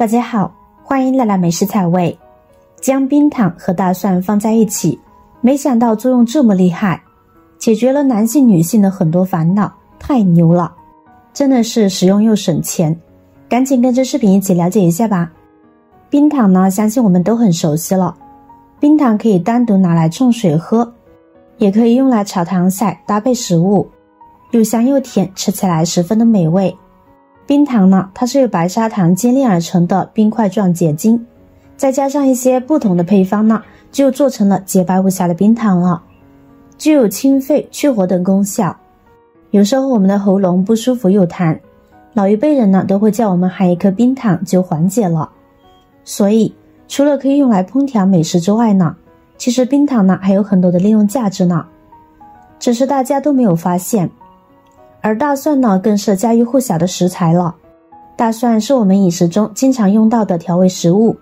大家好，欢迎来到美食彩味。将冰糖和大蒜放在一起，没想到作用这么厉害，解决了男性女性的很多烦恼，太牛了，真的是实用又省钱。赶紧跟着视频一起了解一下吧。冰糖呢，相信我们都很熟悉了。冰糖可以单独拿来冲水喝，也可以用来炒糖色搭配食物，又香又甜，吃起来十分的美味。冰糖呢，它是由白砂糖精炼而成的冰块状结晶，再加上一些不同的配方呢，就做成了洁白无瑕的冰糖了，具有清肺去火等功效。有时候我们的喉咙不舒服又痰，老一辈人呢都会叫我们含一颗冰糖就缓解了。所以除了可以用来烹调美食之外呢，其实冰糖呢还有很多的利用价值呢，只是大家都没有发现。而大蒜呢更是家喻户晓的食材了。大蒜是我们饮食中经常用到的调味食物，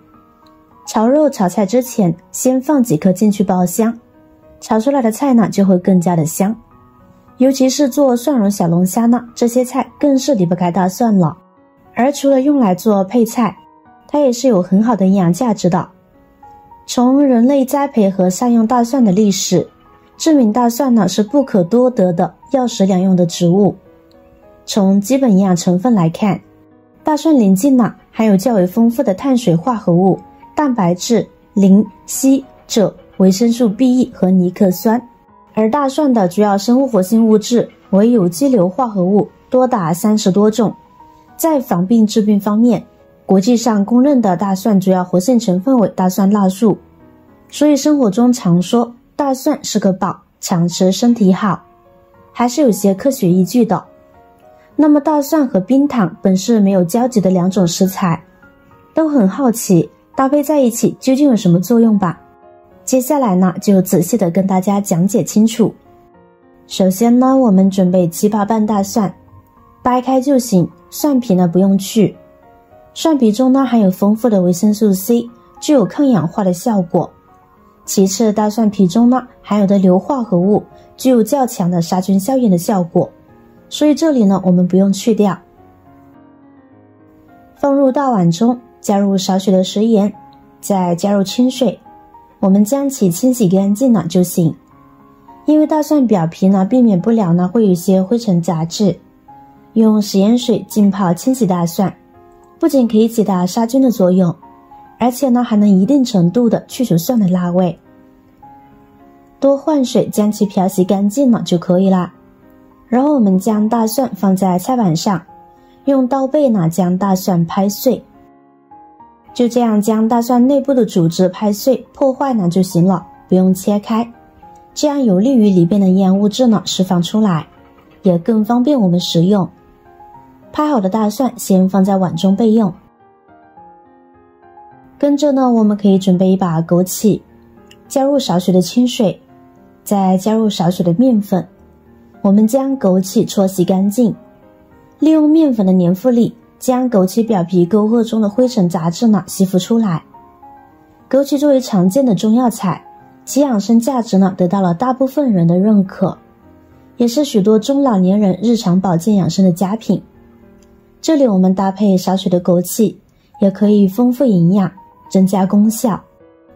炒肉炒菜之前先放几颗进去爆香，炒出来的菜呢就会更加的香。尤其是做蒜蓉小龙虾呢，这些菜更是离不开大蒜了。而除了用来做配菜，它也是有很好的营养价值的。从人类栽培和善用大蒜的历史，证明大蒜呢是不可多得的药食两用的植物。从基本营养成分来看，大蒜鳞茎呢含有较为丰富的碳水化合物、蛋白质、磷、硒、锗、维生素 B1 和尼克酸。而大蒜的主要生物活性物质为有机硫化合物，多达30多种。在防病治病方面，国际上公认的大蒜主要活性成分为大蒜蜡素，所以生活中常说大蒜是个宝，常吃身体好，还是有些科学依据的。那么大蒜和冰糖本是没有交集的两种食材，都很好奇搭配在一起究竟有什么作用吧。接下来呢，就仔细的跟大家讲解清楚。首先呢，我们准备7-8瓣大蒜，掰开就行，蒜皮呢不用去。蒜皮中呢含有丰富的维生素 C， 具有抗氧化的效果。其次，大蒜皮中呢含有的硫化合物具有较强的杀菌消炎的效果，所以这里呢我们不用去掉。放入大碗中，加入少许的食盐，再加入清水，我们将其清洗干净了就行。因为大蒜表皮呢避免不了呢会有一些灰尘杂质，用食盐水浸泡清洗大蒜，不仅可以起到杀菌的作用，而且呢还能一定程度的去除蒜的辣味。多换水将其漂洗干净了就可以啦。然后我们将大蒜放在菜板上，用刀背呢将大蒜拍碎，就这样将大蒜内部的组织拍碎破坏呢就行了，不用切开，这样有利于里边的营养物质呢释放出来，也更方便我们食用。拍好的大蒜先放在碗中备用。跟着呢，我们可以准备一把枸杞，加入少许的清水，再加入少许的面粉。我们将枸杞搓洗干净，利用面粉的粘附力，将枸杞表皮沟壑中的灰尘杂质呢吸附出来。枸杞作为常见的中药材，其养生价值呢得到了大部分人的认可，也是许多中老年人日常保健养生的佳品。这里我们搭配少许的枸杞，也可以丰富营养，增加功效。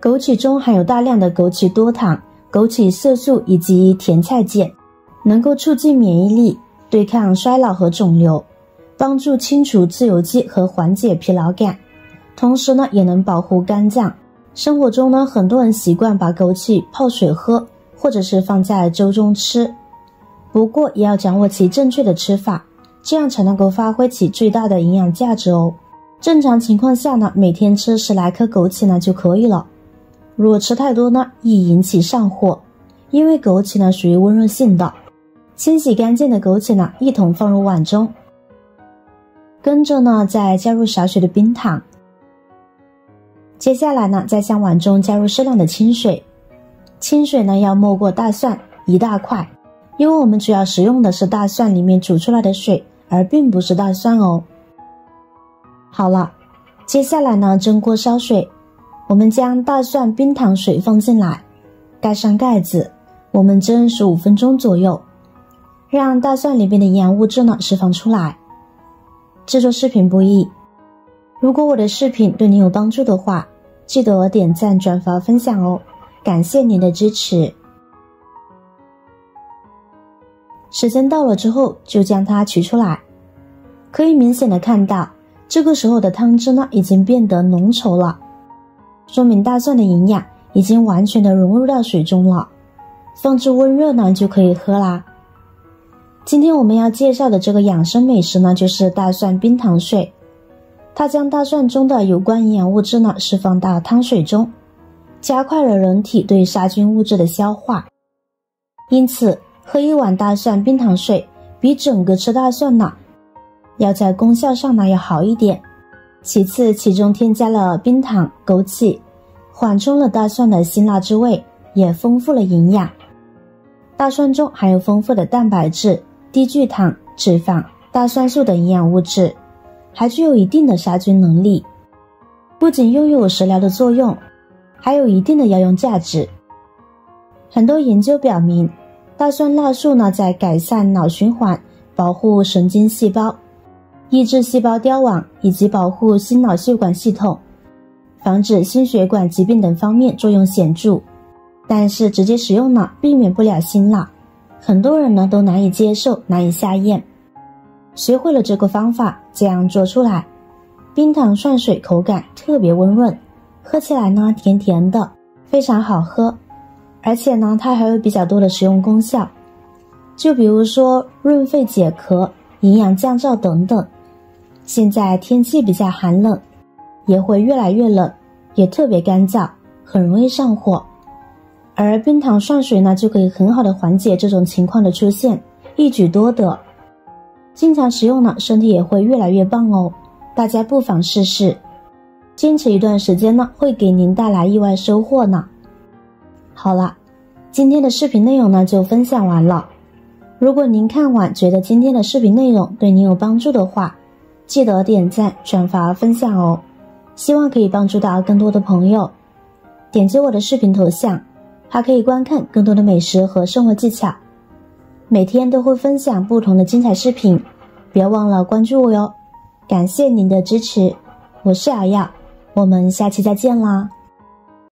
枸杞中含有大量的枸杞多糖、枸杞色素以及甜菜碱，能够促进免疫力，对抗衰老和肿瘤，帮助清除自由基和缓解疲劳感，同时呢也能保护肝脏。生活中呢很多人习惯把枸杞泡水喝，或者是放在粥中吃，不过也要掌握其正确的吃法，这样才能够发挥其最大的营养价值哦。正常情况下呢，每天吃10来颗枸杞呢就可以了。如果吃太多呢，易引起上火，因为枸杞呢属于温热性的。清洗干净的枸杞呢一同放入碗中，跟着呢再加入少许的冰糖。接下来呢，再向碗中加入适量的清水，清水呢要没过大蒜1大块，因为我们主要食用的是大蒜里面煮出来的水，而并不是大蒜哦。好了，接下来呢蒸锅烧水，我们将大蒜冰糖水放进来，盖上盖子，我们蒸15分钟左右，让大蒜里边的营养物质呢释放出来。制作视频不易，如果我的视频对您有帮助的话，记得点赞、转发、分享哦，感谢您的支持。时间到了之后，就将它取出来，可以明显的看到，这个时候的汤汁呢已经变得浓稠了，说明大蒜的营养已经完全的融入到水中了，放置温热呢就可以喝啦。今天我们要介绍的这个养生美食呢，就是大蒜冰糖水。它将大蒜中的有关营养物质呢释放到汤水中，加快了人体对杀菌物质的消化。因此，喝一碗大蒜冰糖水比整个吃大蒜呢要在功效上呢要好一点。其次，其中添加了冰糖、枸杞，缓冲了大蒜的辛辣之味，也丰富了营养。大蒜中含有丰富的蛋白质、低聚糖、脂肪、大蒜素等营养物质，还具有一定的杀菌能力，不仅拥有食疗的作用，还有一定的药用价值。很多研究表明，大蒜辣素呢在改善脑循环、保护神经细胞、抑制细胞凋亡以及保护心脑血管系统、防止心血管疾病等方面作用显著。但是直接食用呢避免不了辛辣，很多人呢都难以接受，难以下咽。学会了这个方法，这样做出来，冰糖蒜水口感特别温润，喝起来呢甜甜的，非常好喝。而且呢它还有比较多的实用功效，就比如说润肺解渴、营养降燥等等。现在天气比较寒冷，也会越来越冷，也特别干燥，很容易上火。而冰糖蒜水呢就可以很好的缓解这种情况的出现，一举多得。经常食用呢，身体也会越来越棒哦，大家不妨试试，坚持一段时间呢，会给您带来意外收获呢。好了，今天的视频内容呢就分享完了。如果您看完觉得今天的视频内容对您有帮助的话，记得点赞、转发、分享哦，希望可以帮助到更多的朋友。点击我的视频头像，还可以观看更多的美食和生活技巧。每天都会分享不同的精彩视频，别忘了关注我哟。感谢您的支持，我是瑶瑶，我们下期再见啦。